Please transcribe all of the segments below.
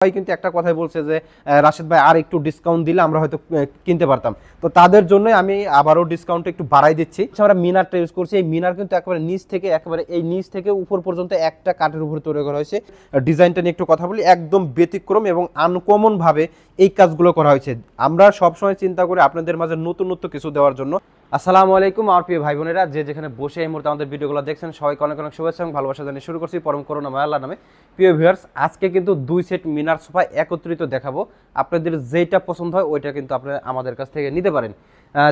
ভাই কিন্তু একটা কথাই বলছে যে রাশেদ ভাই আর একটু ডিসকাউন্ট দিলে আমরা হয়তো কিনতে পারতাম। তো তাদের জন্যই আমি আবারও ডিসকাউন্ট একটু বাড়াই দিচ্ছি। আমরা মিনারটা ইউজ করছি। এই মিনার কিন্তু একেবারে নিচ থেকে একেবারে এই নিচ থেকে উপর পর্যন্ত একটা কাঠের উপর তৈরি করা হয়েছে। ডিজাইনটা নিয়ে একটু কথা বলি, একদম ব্যতিক্রম এবং আনকমন ভাবে এই কাজগুলো করা হয়েছে। আমরা সবসময় চিন্তা করি আপনাদের মাঝে নতুনত্ব কিছু দেওয়ার জন্য। আসসালামু আলাইকুম আমার প্রিয় ভাই বোনেরা, যে যেখানে বসে এই মুহূর্তে আমাদের ভিডিওগুলো দেখছেন, সবাইকে অনেক অনেক শুভেচ্ছা এবং ভালোবাসা জানিয়ে শুরু করছি পরম করুণা আল্লাহর নামে। প্রিয় ভিউয়ার্স, আজকে কিন্তু 2 সেট মিনার সোফা একত্রিত দেখাবো। আপনাদের যেটা পছন্দ হয় ওইটা কিন্তু আপনারা আমাদের কাছ থেকে নিতে পারেন।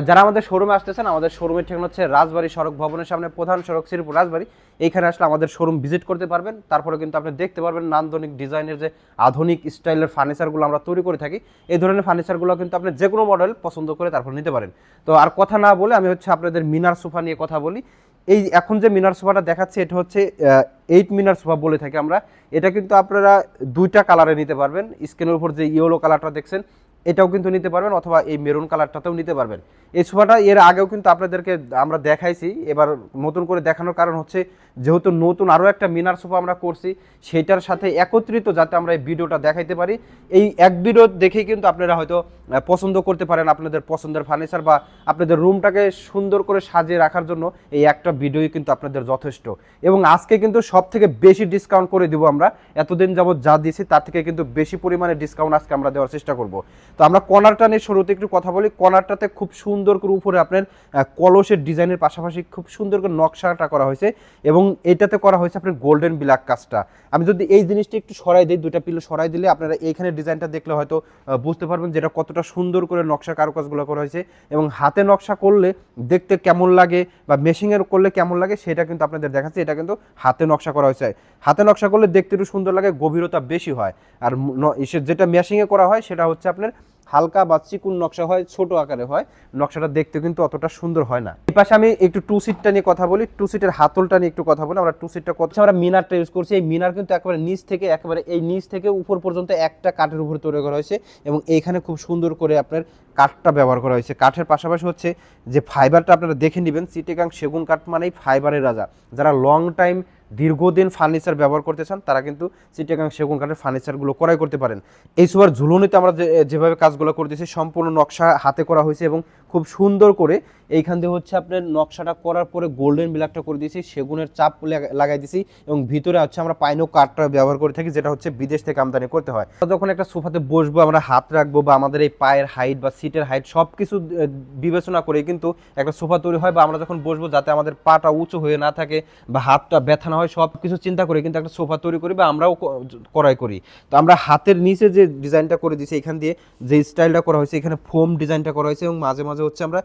যারা আমাদের শোরুমে আসতেছেন, আমাদের শোরুমের ঠিকানা হচ্ছে রাজবাড়ী সড়ক ভবনের সামনে, প্রধান সড়ক শ্রীপুর রাজবাড়ী। এইখানে আসলে আমাদের শোরুম ভিজিট করতে পারবেন। তারপরে কিন্তু আপনি দেখতে পারবেন নান্দনিক ডিজাইনের যে আধুনিক স্টাইলের ফার্নিচারগুলো আমরা তৈরি করে থাকি। এই ধরনের ফার্নিচারগুলো কিন্তু আপনি যে কোনো মডেল পছন্দ করে তারপর নিতে পারেন। তো আর কথা না বলে আমি আপনাদের মিনার সোফা নিয়ে কথা বলি। এই এখন যে মিনার সোফাটা দেখাচ্ছে এটা হচ্ছে 8 মিনার সোফা বলে থাকি আমরা। এটা কিন্তু আপনারা দুইটা কালারে নিতে পারবেন। স্ক্রিনের উপর যে ইয়েলো কালারটা দেখছেন এটাও কিন্তু নিতে পারবেন, অথবা এই মেরুন কালারটাতেও নিতে পারবেন। এই সোফাটা এর আগেও কিন্তু আপনাদেরকে আমরা দেখাইছি, এবার নতুন করে দেখানোর কারণ হচ্ছে যেহেতু নতুন আরও একটা মিনার সোফা আমরা করছি, সেইটার সাথে একত্রিত যাতে আমরা এই ভিডিওটা দেখাইতে পারি। এই এক ভিডিও দেখেই কিন্তু আপনারা হয়তো পছন্দ করতে পারেন আপনাদের পছন্দের ফার্নিচার, বা আপনাদের রুমটাকে সুন্দর করে সাজিয়ে রাখার জন্য এই একটা ভিডিওই কিন্তু আপনাদের যথেষ্ট। এবং আজকে কিন্তু সব থেকে বেশি ডিসকাউন্ট করে দিব আমরা। এতদিন যাবত যা দিয়েছি তার থেকে কিন্তু বেশি পরিমাণে ডিসকাউন্ট আজকে আমরা দেওয়ার চেষ্টা করব। তো আমরা কর্নারটা নিয়ে শুরুতে একটু কথা বলি। কর্নারটাতে খুব সুন্দর করে উপরে আপনার কলসের ডিজাইনের পাশাপাশি খুব সুন্দর করে নকশাটা করা হয়েছে, এবং এটাতে করা হয়েছে আপনার গোল্ডেন ব্ল্যাক কাজটা। আমি যদি এই জিনিসটা একটু সরাই দিই, দুইটা পিলো সরাই দিলে আপনারা এইখানে ডিজাইনটা দেখলে হয়তো বুঝতে পারবেন যেটা কতটা সুন্দর করে নকশা কারুকাজগুলো করা হয়েছে। এবং হাতে নকশা করলে দেখতে কেমন লাগে বা মেশিংয়ের করলে কেমন লাগে সেটা কিন্তু আপনাদের দেখাচ্ছে। এটা কিন্তু হাতে নকশা করা হয়েছে। হাতে নকশা করলে দেখতে একটু সুন্দর লাগে, গভীরতা বেশি হয়। আর যেটা মেশিংয়ে করা হয় সেটা হচ্ছে আপনার হালকা বা চিকুন নকশা হয়, ছোট আকারে হয়, নকশাটা দেখতে কিন্তু অতটা সুন্দর হয় না। এই পাশে আমি একটু 2 সিটটা নিয়ে কথা বলি। 2 সিটের হাতলটা নিয়ে একটু কথা বলি। আমরা 2 সিটটা করছি, আমরা মিনারটা ইউজ করছি। এই মিনার কিন্তু একেবারে নিচ থেকে একেবারে এই নিচ থেকে উপর পর্যন্ত একটা কাঠের উপর তৈরি করা হয়েছে, এবং এইখানে খুব সুন্দর করে আপনার কাঠটা ব্যবহার করা হয়েছে। কাঠের পাশাপাশি হচ্ছে যে ফাইবারটা আপনারা দেখে নেবেন, চিটাগাং সেগুন কাঠ মানেই ফাইবারের রাজা। যারা লং টাইম দীর্ঘদিন ফার্নিচার ব্যবহার করতে চান তারা কিন্তু চিটাগাং সেগুন কাঠের ফার্নিচারগুলো ক্রয় করতে পারেন। এই সোফার ঝুলনিতে আমরা যেভাবে কাজগুলো করে দিয়েছি সম্পূর্ণ নকশা হাতে করা হয়েছে, এবং খুব সুন্দর করে এইখান দিয়ে হচ্ছে আপনার নকশাটা করার পরে গোল্ডেন ব্ল্যাকটা করে দিয়েছি, সেগুনের চাপ লাগাই দিয়েছি, এবং ভিতরে হচ্ছে আমরা পাইনো কাঠটা ব্যবহার করে থাকি, যেটা হচ্ছে বিদেশ থেকে আমদানি করতে হয়। যখন একটা সোফাতে বসবো আমরা হাত রাখবো, বা আমাদের এই পায়ের হাইট বা সিটের হাইট সব কিছু বিবেচনা করে কিন্তু একটা সোফা তৈরি হয়, বা আমরা যখন বসবো যাতে আমাদের পাটা উঁচু হয়ে না থাকে বা হাতটা ব্যথা না হয়, সব কিছু চিন্তা করে কিন্তু একটা সোফা তৈরি করি, বা আমরাও ক্রয় করি। তো আমরা হাতের নিচে যে ডিজাইনটা করে দিয়েছি, এখান দিয়ে যে স্টাইলটা করা হয়েছে, এখানে ফোম ডিজাইনটা করা হয়েছে, এবং মাঝে মাঝে হচ্ছে আমরা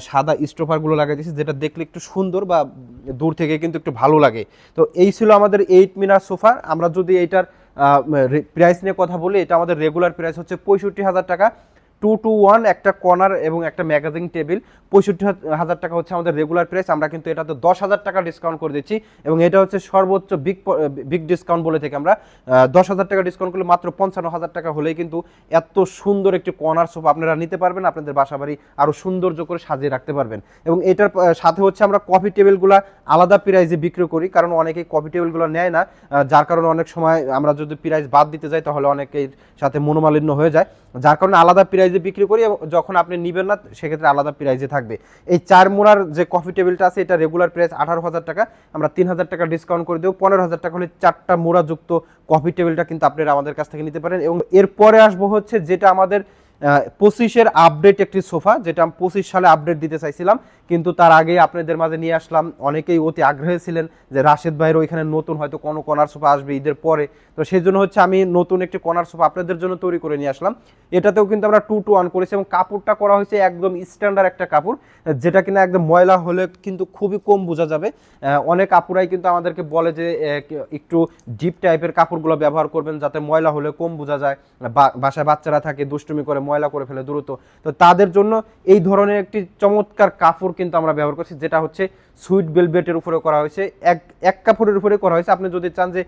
সাদা স্টোফারগুলো লাগাই দিয়েছি, যেটা দেখলে একটু সুন্দর বা দূর থেকে কিন্তু একটু ভালো লাগে। তো এই ছিল আমাদের 8 মিনার সোফা। আমরা যদি এইটার প্রাইস নিয়ে কথা বলি, এটা আমাদের রেগুলার প্রাইস হচ্ছে 65,000 টাকা। 2 to 1 একটা কর্নার এবং একটা ম্যাগাজিন টেবিল, 65,000 টাকা হচ্ছে আমাদের রেগুলার প্রাইস। আমরা কিন্তু এটাতে 10,000 টাকা ডিসকাউন্ট করে দিচ্ছি, এবং এটা হচ্ছে সর্বোচ্চ বিগ ডিসকাউন্ট বলে থেকে আমরা 10,000 টাকা ডিসকাউন্ট করলে মাত্র 55,000 টাকা হলেই কিন্তু এত সুন্দর একটি কর্নার সোফা আপনারা নিতে পারবেন, আপনাদের বাসা বাড়ি আরও সৌন্দর্য করে সাজিয়ে রাখতে পারবেন। এবং এটার সাথে হচ্ছে আমরা কফি টেবিলগুলো আলাদা প্রাইসে বিক্রি করি, কারণ অনেকেই কফি টেবিলগুলো নেয় না, যার কারণে অনেক সময় আমরা যদি প্রাইস বাদ দিতে যাই তাহলে অনেকের সাথে মনোমালিন্য হয়ে যায়, যার কারণে আলাদা প্রাইসে বিক্রি করি। এবং যখন আপনি নেবেন না সেক্ষেত্রে আলাদা প্রাইসে থাকবে। এই 4 মোড়ার যে কফি টেবিলটা আছে এটা রেগুলার প্রাইস 18,000 টাকা, আমরা 3,000 টাকা ডিসকাউন্ট করে দেবো। 15,000 টাকা হলে 4টা মোড়া যুক্ত কফি টেবিলটা কিন্তু আপনারা আমাদের কাছ থেকে নিতে পারেন। এবং এরপরে আসবো হচ্ছে যেটা আমাদের 25-এর আপডেট একটি সোফা, যেটা আমি 25 সালে আপডেট দিতে চাইছিলাম, কিন্তু তার আগে আপনাদের মাঝে নিয়ে আসলাম। অনেকেই অতি আগ্রহী ছিলেন যে রাশেদ ভাইয়ের ওইখানে নতুন হয়তো কোনো কর্নার সোফা আসবে ঈদের পরে, তো সেই জন্য হচ্ছে আমি নতুন একটি কর্নার সোফা আপনাদের জন্য তৈরি করে নিয়ে আসলাম। এটাতেও কিন্তু আমরা 2 to 1 করেছি, এবং কাপড়টা করা হয়েছে একদম স্ট্যান্ডার্ড একটা কাপড়, যেটা কিনা একদম ময়লা হলে কিন্তু খুবই কম বোঝা যাবে। অনেক আপুরাই কিন্তু আমাদেরকে বলে যে একটু ডিপ টাইপের কাপড়গুলো ব্যবহার করবেন যাতে ময়লা হলে কম বোঝা যায়, বাসায় বাচ্চারা থাকে দুষ্টুমি করে ময়লা করে ফেলে দ্রুত। তো তাদের জন্য এই ধরনের একটি চমৎকার কাপড় কিন্তু আমরা ব্যবহার করছি, যেটা হচ্ছে সুইট ভেলভেটের উপরে করা হয়েছে, এক কাপড়ের উপরে করা হয়েছে। আপনি যদি চান যে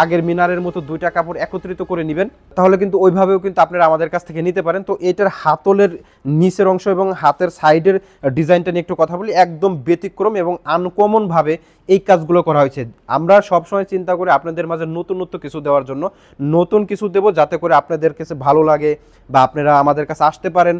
আগের মিনারের মতো দুইটা কাপড় একত্রিত করে নেবেন, তাহলে কিন্তু ওইভাবেও কিন্তু আপনারা আমাদের কাছ থেকে নিতে পারেন। তো এটার হাতলের নিচের অংশ এবং হাতের সাইডের ডিজাইনটা নিয়ে একটু কথা বলি। একদম ব্যতিক্রম এবং আনকমন ভাবে এই কাজগুলো করা হয়েছে। আমরা সবসময় চিন্তা করি আপনাদের মাঝে নতুনত্ব কিছু দেওয়ার জন্য, নতুন কিছু দেব যাতে করে আপনাদের কাছে ভালো লাগে বা আপনারা আমাদের কাছে আসতে পারেন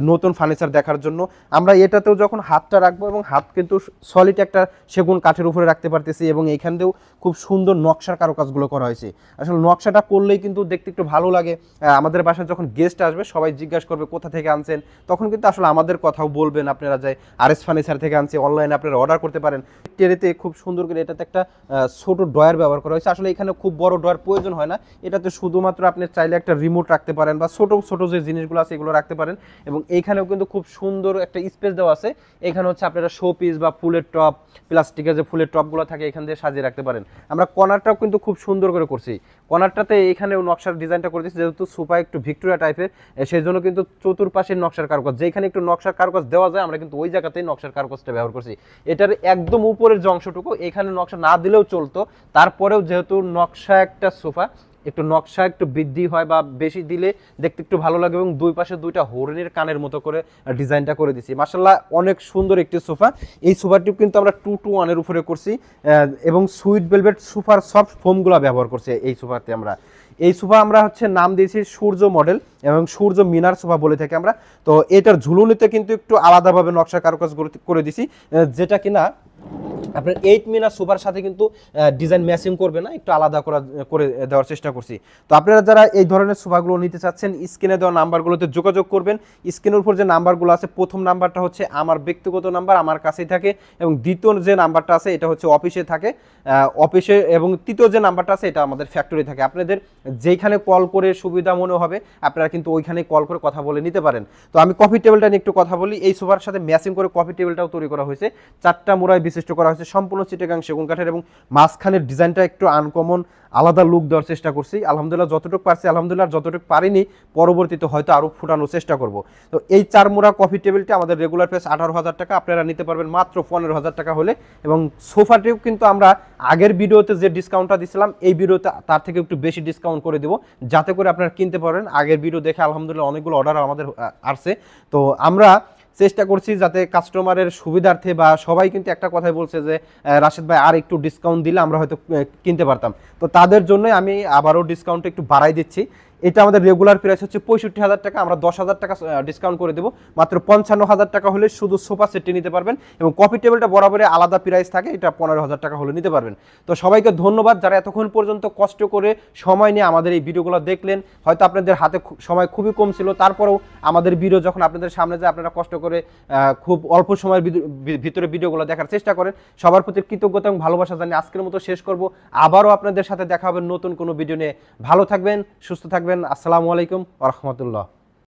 নতুন ফার্নিচার দেখার জন্য। আমরা এটাতেও যখন হাতটা রাখবো, এবং হাত কিন্তু সলিড একটা সেগুন কাঠের উপরে রাখতে পারতেছি, এবং এইখানেও খুব সুন্দর নকশার কারুকাজগুলো করা হয়েছে। আসলে নকশাটা করলেই কিন্তু দেখতে একটু ভালো লাগে। আমাদের বাসায় যখন গেস্ট আসবে সবাই জিজ্ঞাসা করবে কোথা থেকে আনছেন, তখন কিন্তু আসলে আমাদের কথাও বলবেন আপনারা, যে আরএস ফার্নিচার থেকে আনছি, অনলাইনে আপনারা অর্ডার করতে পারেন। টেরেতে খুব সুন্দর করে এটাতে একটা ছোট ড্রয়ার ব্যবহার করা হয়েছে। আসলে এখানে খুব বড় ড্রয়ার প্রয়োজন হয় না, এটাতে শুধুমাত্র আপনি চাইলে একটা রিমোট রাখতে পারেন বা ছোট ছোট যে জিনিসগুলো আছে এগুলো রাখতে পারেন। এবং এইখানেও কিন্তু খুব সুন্দর একটা স্পেস দেওয়া আছে। এখানে হচ্ছে আপনারা শো পিস বা ফুলের টপ, প্লাস্টিকের যে ফুলের টপগুলো থাকে এখান দিয়ে সাজিয়ে রাখতে পারেন। আমরা কর্নারটাও কিন্তু খুব সুন্দর করে করছি। কর্নারটাতে এখানেও নকশার ডিজাইনটা করে দিচ্ছি, যেহেতু সোফা একটু ভিক্টোরিয়া টাইপের, সেই জন্য কিন্তু চতুর্পাশের নকশার কারুকাজ, যেখানে একটু নকশার কারুকাজ দেওয়া যায় আমরা কিন্তু ওই জায়গাতেই নকশার কারুকাজটা ব্যবহার করছি। এটার একদম উপরের যে অংশটুকু এখানে নকশা না দিলেও চলতো, তারপরেও যেহেতু নকশা একটা সোফা, একটু নকশা একটু বৃদ্ধি হয় বা বেশি দিলে দেখতে একটু ভালো লাগে, এবং দুই পাশে দুইটা হরিণের কানের মতো করে ডিজাইনটা করে দিছি। মাশাআল্লাহ অনেক সুন্দর একটি সোফা। এই সোফাটি কিন্তু আমরা 2:1 এর উপরে করছি, এবং সুইট ভেলভেট সুপার সফট ফোমগুলো ব্যবহার করছি এই সোফাতে। এই সোফা আমরা হচ্ছে নাম দিয়েছি সূর্য মডেল এবং সূর্য মিনার সোফা বলে থাকি আমরা। তো এটার ঝুলুনিতে কিন্তু একটু আলাদাভাবে নকশা কারুকাজ করে দিছি, যেটা কিনা আপনার 8 মিনার সোফার সাথে কিন্তু ডিজাইন ম্যাচিং করবে না, একটু আলাদা করে দেওয়ার চেষ্টা করছি। তো আপনারা যারা এই ধরনের সোফাগুলো নিতে চাচ্ছেন স্ক্রিনে দেওয়া নাম্বারগুলোতে যোগাযোগ করবেন। স্ক্রিনের উপর যে নাম্বারগুলো আছে, প্রথম নাম্বারটা হচ্ছে আমার ব্যক্তিগত নাম্বার, আমার কাছেই থাকে, এবং দ্বিতীয় যে নাম্বারটা আছে এটা হচ্ছে অফিসে থাকে, অফিসে, এবং তৃতীয় যে নাম্বারটা আছে এটা আমাদের ফ্যাক্টরি থাকে। আপনাদের যেইখানে কল করে সুবিধা মনে হবে আপনারা কিন্তু ওইখানে কল করে কথা বলে নিতে পারেন। তো আমি কফি টেবিলটা নিয়ে একটু কথা বলি। এই সোফার সাথে ম্যাচিং করে কফি টেবিলটাও তৈরি করা হয়েছে, 4টা মোড়ায় বিশিষ্ট করা হয়েছে, সম্পূর্ণ চিটাগাং সেগুন কাঠের, এবং মাঝখানের ডিজাইনটা একটু আনকমন আলাদা লুক দেওয়ার চেষ্টা করছি। আলহামদুলিল্লাহ যতটুকু পারছি, আলহামদুলিল্লাহ যতটুকু পারিনি পরবর্তীতে হয়তো আরও ফুটানোর চেষ্টা করব। তো এই 4 মোড়া কফি টেবিলটা আমাদের রেগুলার প্রাইস 18,000 টাকা, আপনারা নিতে পারবেন মাত্র 15,000 টাকা হলে। এবং সোফাটিও কিন্তু আমরা আগের ভিডিওতে যে ডিসকাউন্টটা দিয়েছিলাম এই ভিডিওতে তার থেকে একটু বেশি ডিসকাউন্ট করে দেবো, যাতে করে আপনারা কিনতে পারেন। আগের ভিডিও দেখে আলহামদুলিল্লাহ অনেকগুলো অর্ডার আমাদের আসছে। তো আমরা চেষ্টা করছি যাতে কাস্টমারের সুবিধার্থে, বা সবাই কিন্তু একটা কথাই বলছে যে রাশেদ ভাই আর একটু ডিসকাউন্ট দিলে আমরা হয়তো কিনতে পারতাম। তো তাদের জন্যই আমি আবারও ডিসকাউন্ট একটু বাড়াই দিচ্ছি। এটা আমাদের রেগুলার প্রাইস হচ্ছে 65,000 টাকা, আমরা 10,000 টাকা ডিসকাউন্ট করে দেবো। মাত্র 55,000 টাকা হলে শুধু সোফা সেটটি নিতে পারবেন, এবং কফি টেবিলটা বরাবরই আলাদা প্রাইস থাকে, এটা 15,000 টাকা হলে নিতে পারবেন। তো সবাইকে ধন্যবাদ যারা এতক্ষণ পর্যন্ত কষ্ট করে সময় নিয়ে আমাদের এই ভিডিওগুলো দেখলেন। হয়তো আপনাদের হাতে সময় খুবই কম ছিল, তারপরেও আমাদের ভিডিও যখন আপনাদের সামনে যায় আপনারা কষ্ট করে খুব অল্প সময়ের ভিতরে ভিডিওগুলো দেখার চেষ্টা করেন। সবার প্রতি কৃতজ্ঞতা এবং ভালোবাসা জানিয়ে আজকের মতো শেষ করব। আবারও আপনাদের সাথে দেখা হবে নতুন কোনো ভিডিও নিয়ে। ভালো থাকবেন, সুস্থ থাকবেন। আসসালামু আলাইকুম ওয়া রাহমাতুল্লাহ।